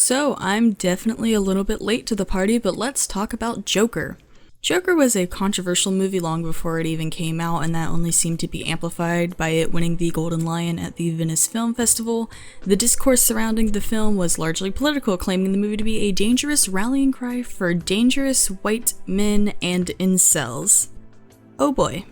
So, I'm definitely a little bit late to the party, but let's talk about Joker. Joker was a controversial movie long before it even came out, and that only seemed to be amplified by it winning the Golden Lion at the Venice Film Festival. The discourse surrounding the film was largely political, claiming the movie to be a dangerous rallying cry for dangerous white men and incels. Oh boy.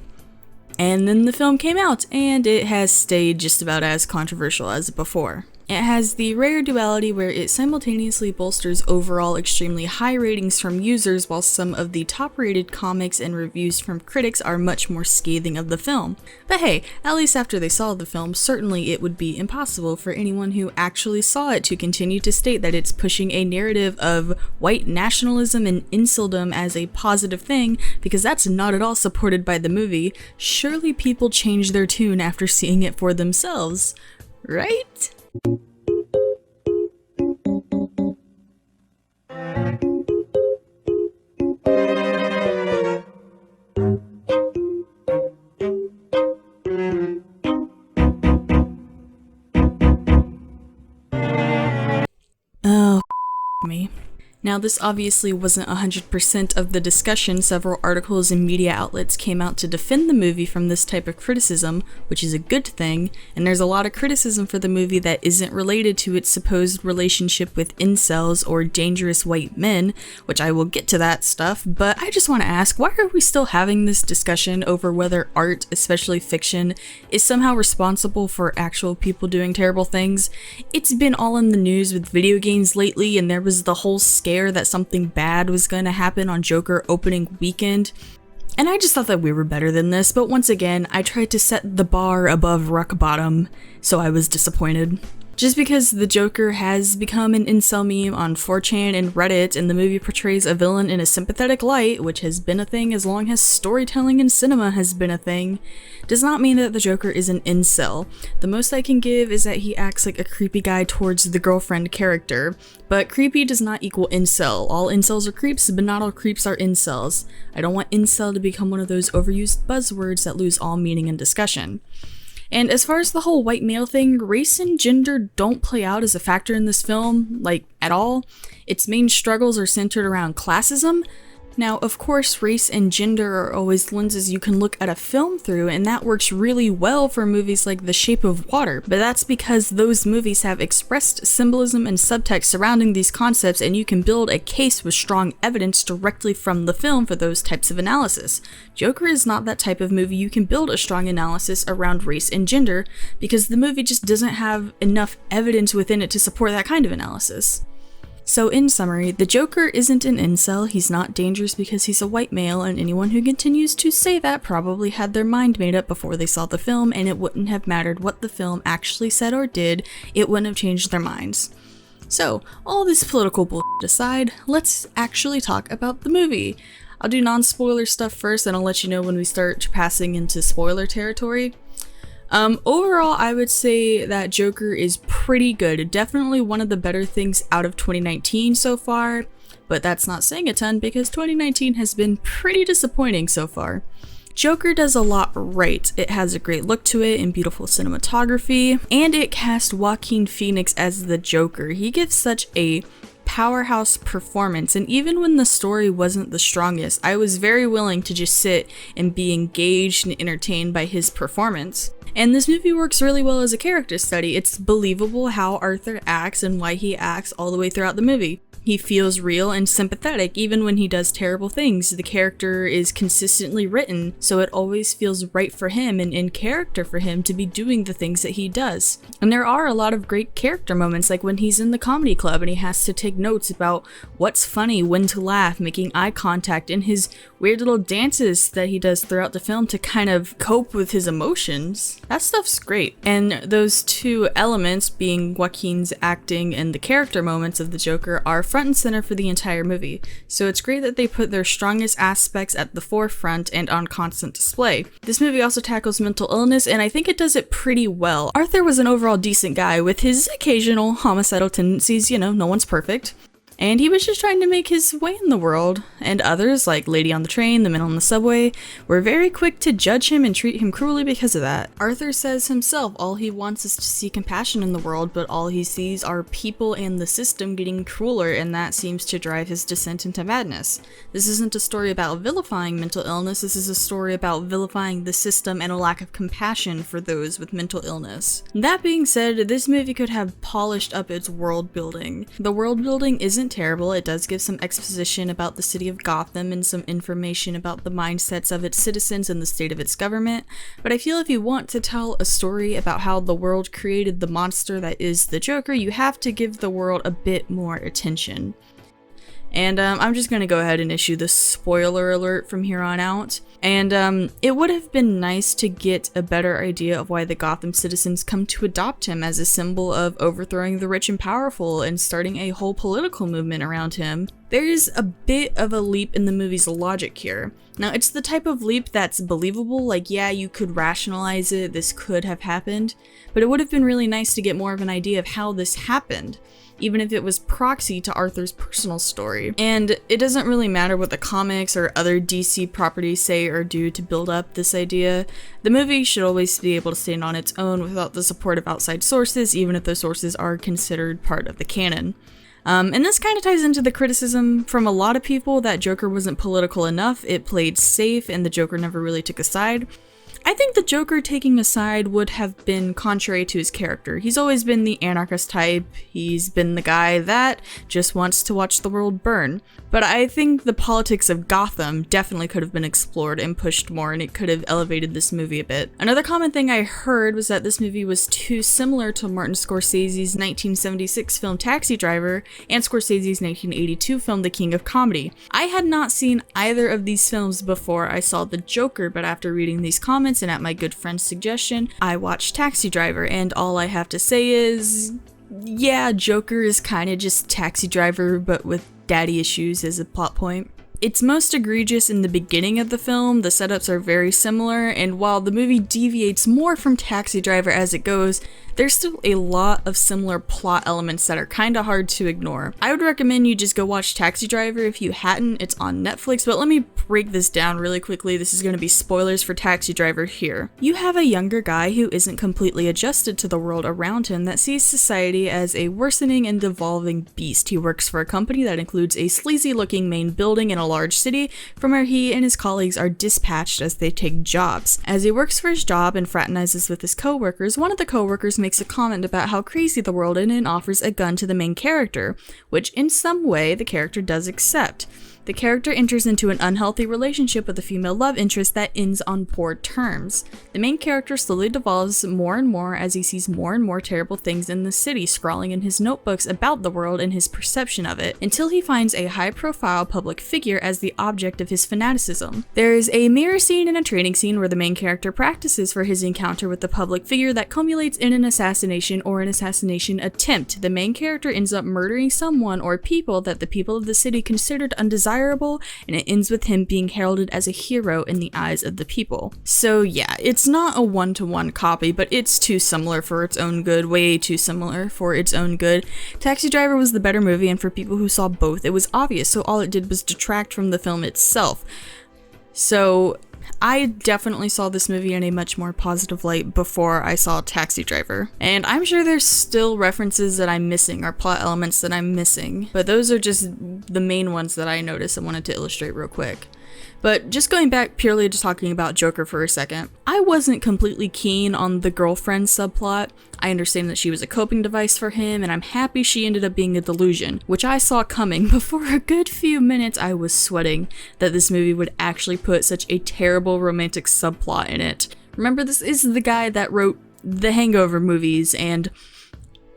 And then the film came out, and it has stayed just about as controversial as before. It has the rare duality where it simultaneously bolsters overall extremely high ratings from users, while some of the top-rated comics and reviews from critics are much more scathing of the film. But hey, at least after they saw the film, certainly it would be impossible for anyone who actually saw it to continue to state that it's pushing a narrative of white nationalism and inceldom as a positive thing, because that's not at all supported by the movie. Surely people change their tune after seeing it for themselves, right? Oh, me. Now, this obviously wasn't 100% of the discussion. Several articles and media outlets came out to defend the movie from this type of criticism, which is a good thing, and there's a lot of criticism for the movie that isn't related to its supposed relationship with incels or dangerous white men, which I will get to that stuff, but I just want to ask, why are we still having this discussion over whether art, especially fiction, is somehow responsible for actual people doing terrible things? It's been all in the news with video games lately, and there was the whole scare that something bad was going to happen on Joker opening weekend. And I just thought that we were better than this, but once again, I tried to set the bar above rock bottom, so I was disappointed. Just because the Joker has become an incel meme on 4chan and Reddit, and the movie portrays a villain in a sympathetic light, which has been a thing as long as storytelling in cinema has been a thing, does not mean that the Joker is an incel. The most I can give is that he acts like a creepy guy towards the girlfriend character, but creepy does not equal incel. All incels are creeps, but not all creeps are incels. I don't want incel to become one of those overused buzzwords that lose all meaning in discussion. And as far as the whole white male thing, race and gender don't play out as a factor in this film, like, at all. Its main struggles are centered around classism. Now, of course, race and gender are always lenses you can look at a film through, and that works really well for movies like The Shape of Water, but that's because those movies have expressed symbolism and subtext surrounding these concepts, and you can build a case with strong evidence directly from the film for those types of analysis. Joker is not that type of movie you can build a strong analysis around race and gender, because the movie just doesn't have enough evidence within it to support that kind of analysis. So in summary, the Joker isn't an incel, he's not dangerous because he's a white male, and anyone who continues to say that probably had their mind made up before they saw the film, and it wouldn't have mattered what the film actually said or did, it wouldn't have changed their minds. So, all this political bullshit aside, let's actually talk about the movie. I'll do non-spoiler stuff first, and I'll let you know when we start passing into spoiler territory. Overall, I would say that Joker is pretty good. Definitely one of the better things out of 2019 so far, but that's not saying a ton because 2019 has been pretty disappointing so far. Joker does a lot right. It has a great look to it and beautiful cinematography, and it cast Joaquin Phoenix as the Joker. He gives such a powerhouse performance, and even when the story wasn't the strongest, I was very willing to just sit and be engaged and entertained by his performance. And this movie works really well as a character study. It's believable how Arthur acts and why he acts all the way throughout the movie. He feels real and sympathetic even when he does terrible things. The character is consistently written, so it always feels right for him and in character for him to be doing the things that he does. And there are a lot of great character moments, like when he's in the comedy club and he has to take notes about what's funny, when to laugh, making eye contact, and his weird little dances that he does throughout the film to kind of cope with his emotions. That stuff's great. And those two elements, being Joaquin's acting and the character moments of the Joker, are front and center for the entire movie, so it's great that they put their strongest aspects at the forefront and on constant display. This movie also tackles mental illness, and I think it does it pretty well. Arthur was an overall decent guy with his occasional homicidal tendencies, no one's perfect. and he was just trying to make his way in the world, and others, like Lady on the Train, the men on the subway, were very quick to judge him and treat him cruelly because of that. Arthur says himself all he wants is to see compassion in the world, but all he sees are people and the system getting crueler, and that seems to drive his descent into madness. This isn't a story about vilifying mental illness, this is a story about vilifying the system and a lack of compassion for those with mental illness. That being said, this movie could have polished up its world building. The world building isn't terrible, it does give some exposition about the city of Gotham and some information about the mindsets of its citizens and the state of its government, but I feel if you want to tell a story about how the world created the monster that is the Joker, you have to give the world a bit more attention. And I'm just gonna go ahead and issue the spoiler alert from here on out. And it would have been nice to get a better idea of why the Gotham citizens come to adopt him as a symbol of overthrowing the rich and powerful and starting a whole political movement around him. There is a bit of a leap in the movie's logic here. Now, it's the type of leap that's believable, like yeah, you could rationalize it, this could have happened, but it would have been really nice to get more of an idea of how this happened, even if it was proxy to Arthur's personal story. And it doesn't really matter what the comics or other DC properties say or do to build up this idea. The movie should always be able to stand on its own without the support of outside sources, even if those sources are considered part of the canon. And this kind of ties into the criticism from a lot of people that Joker wasn't political enough, it played safe, and the Joker never really took a side. I think the Joker taking a side would have been contrary to his character. He's always been the anarchist type, he's been the guy that just wants to watch the world burn. But I think the politics of Gotham definitely could have been explored and pushed more, and it could have elevated this movie a bit. Another common thing I heard was that this movie was too similar to Martin Scorsese's 1976 film Taxi Driver and Scorsese's 1982 film The King of Comedy. I had not seen either of these films before I saw The Joker, but after reading these comments and at my good friend's suggestion, I watched Taxi Driver, and all I have to say is, yeah, Joker is kind of just Taxi Driver, but with daddy issues as a plot point. It's most egregious in the beginning of the film, the setups are very similar, and while the movie deviates more from Taxi Driver as it goes, there's still a lot of similar plot elements that are kinda hard to ignore. I would recommend you just go watch Taxi Driver if you hadn't, it's on Netflix, but let me break this down really quickly, this is gonna be spoilers for Taxi Driver here. You have a younger guy who isn't completely adjusted to the world around him that sees society as a worsening and devolving beast. He works for a company that includes a sleazy looking main building in a large city from where he and his colleagues are dispatched as they take jobs. As he works for his job and fraternizes with his co-workers, one of the co-workers makes a comment about how crazy the world is and offers a gun to the main character, which in some way the character does accept. The character enters into an unhealthy relationship with a female love interest that ends on poor terms. The main character slowly devolves more and more as he sees more and more terrible things in the city, scrawling in his notebooks about the world and his perception of it, until he finds a high-profile public figure as the object of his fanaticism. There is a mirror scene and a training scene where the main character practices for his encounter with the public figure that culminates in an assassination or an assassination attempt. The main character ends up murdering someone or people that the people of the city considered undesirable, and it ends with him being heralded as a hero in the eyes of the people. So yeah, it's not a one-to-one copy, but it's too similar for its own good, way too similar for its own good. Taxi Driver was the better movie, and for people who saw both, it was obvious, so all it did was detract from the film itself. So I definitely saw this movie in a much more positive light before I saw Taxi Driver. And I'm sure there's still references that I'm missing, or plot elements that I'm missing, but those are just the main ones that I noticed and wanted to illustrate real quick. But just going back purely to talking about Joker for a second, I wasn't completely keen on the girlfriend subplot. I understand that she was a coping device for him, and I'm happy she ended up being a delusion, which I saw coming. But for a good few minutes I was sweating that this movie would actually put such a terrible romantic subplot in it. Remember, this is the guy that wrote the Hangover movies and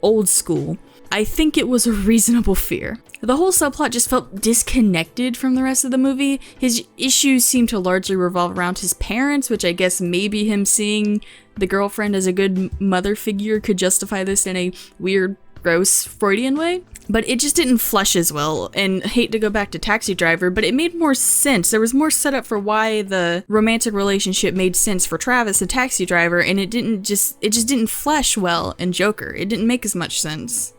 Old School. I think it was a reasonable fear. The whole subplot just felt disconnected from the rest of the movie. His issues seemed to largely revolve around his parents, which I guess maybe him seeing the girlfriend as a good mother figure could justify this in a weird, gross Freudian way. But it just didn't flesh as well, and I hate to go back to Taxi Driver, but it made more sense. There was more setup for why the romantic relationship made sense for Travis, the Taxi Driver, and it just didn't flesh well in Joker. It didn't make as much sense.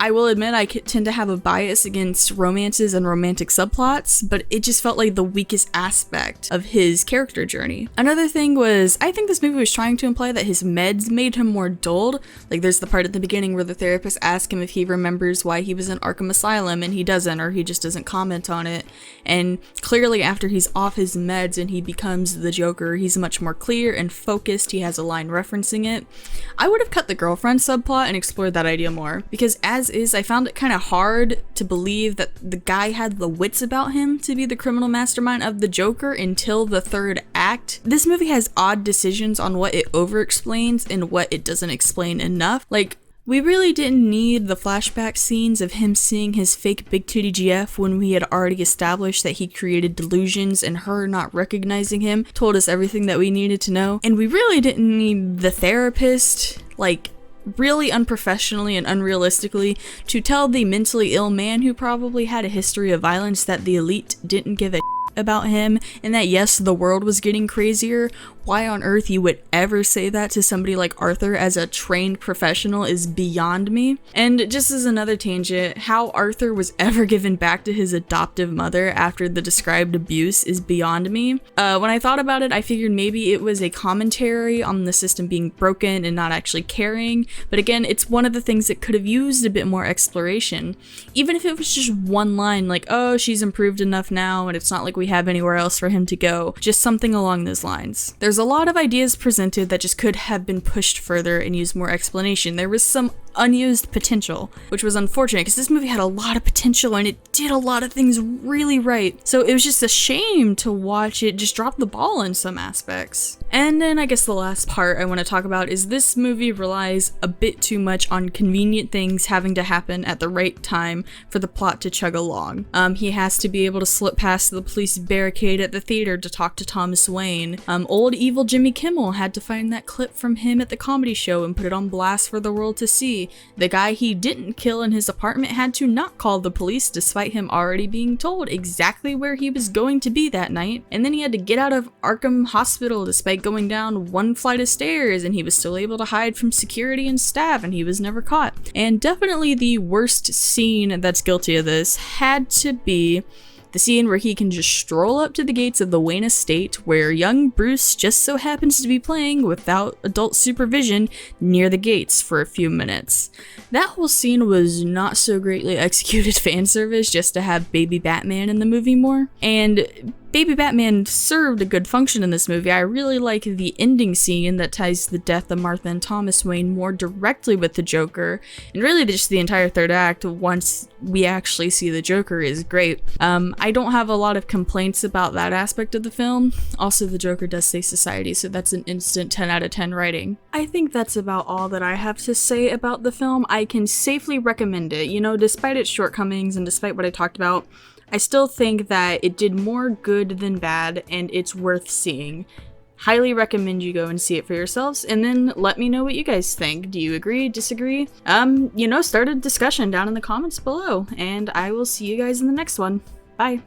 I will admit I tend to have a bias against romances and romantic subplots, but it just felt like the weakest aspect of his character journey. Another thing was, I think this movie was trying to imply that his meds made him more dulled. Like there's the part at the beginning where the therapist asks him if he remembers why he was in Arkham Asylum, and he doesn't, or he just doesn't comment on it. And clearly after he's off his meds and he becomes the Joker, he's much more clear and focused. He has a line referencing it. I would have cut the girlfriend subplot and explored that idea more, because as is, I found it kind of hard to believe that the guy had the wits about him to be the criminal mastermind of the Joker until the third act. This movie has odd decisions on what it over-explains and what it doesn't explain enough. Like, we really didn't need the flashback scenes of him seeing his fake big titty GF when we had already established that he created delusions, and her not recognizing him told us everything that we needed to know. And we really didn't need the therapist, like, really unprofessionally and unrealistically, to tell the mentally ill man who probably had a history of violence that the elite didn't give a about him, and that yes, the world was getting crazier. Why on earth you would ever say that to somebody like Arthur as a trained professional is beyond me. And just as another tangent, how Arthur was ever given back to his adoptive mother after the described abuse is beyond me. When I thought about it, I figured maybe it was a commentary on the system being broken and not actually caring, but again, it's one of the things that could have used a bit more exploration. Even if it was just one line like, oh, she's improved enough now and it's not like we have anywhere else for him to go, just something along those lines. There's a lot of ideas presented that just could have been pushed further and used more explanation. There was some unused potential, which was unfortunate because this movie had a lot of potential and it did a lot of things really right. So it was just a shame to watch it just drop the ball in some aspects. And then I guess the last part I want to talk about is this movie relies a bit too much on convenient things having to happen at the right time for the plot to chug along. He has to be able to slip past the police barricade at the theater to talk to Thomas Wayne. Old evil Jimmy Kimmel had to find that clip from him at the comedy show and put it on blast for the world to see. The guy he didn't kill in his apartment had to not call the police despite him already being told exactly where he was going to be that night. And then he had to get out of Arkham Hospital despite going down one flight of stairs, and he was still able to hide from security and staff, and he was never caught. And definitely the worst scene that's guilty of this had to be the scene where he can just stroll up to the gates of the Wayne estate, where young Bruce just so happens to be playing without adult supervision near the gates for a few minutes. That whole scene was not so greatly executed fan service just to have baby Batman in the movie more. And Baby Batman served a good function in this movie. I really like the ending scene that ties the death of Martha and Thomas Wayne more directly with the Joker, and really just the entire third act once we actually see the Joker is great. I don't have a lot of complaints about that aspect of the film. Also, the Joker does save society, so that's an instant 10 out of 10 writing. I think that's about all that I have to say about the film. I can safely recommend it. You know, despite its shortcomings and despite what I talked about, I still think that it did more good than bad, and it's worth seeing. Highly recommend you go and see it for yourselves, and then let me know what you guys think. Do you agree, disagree? Start a discussion down in the comments below, and I will see you guys in the next one. Bye.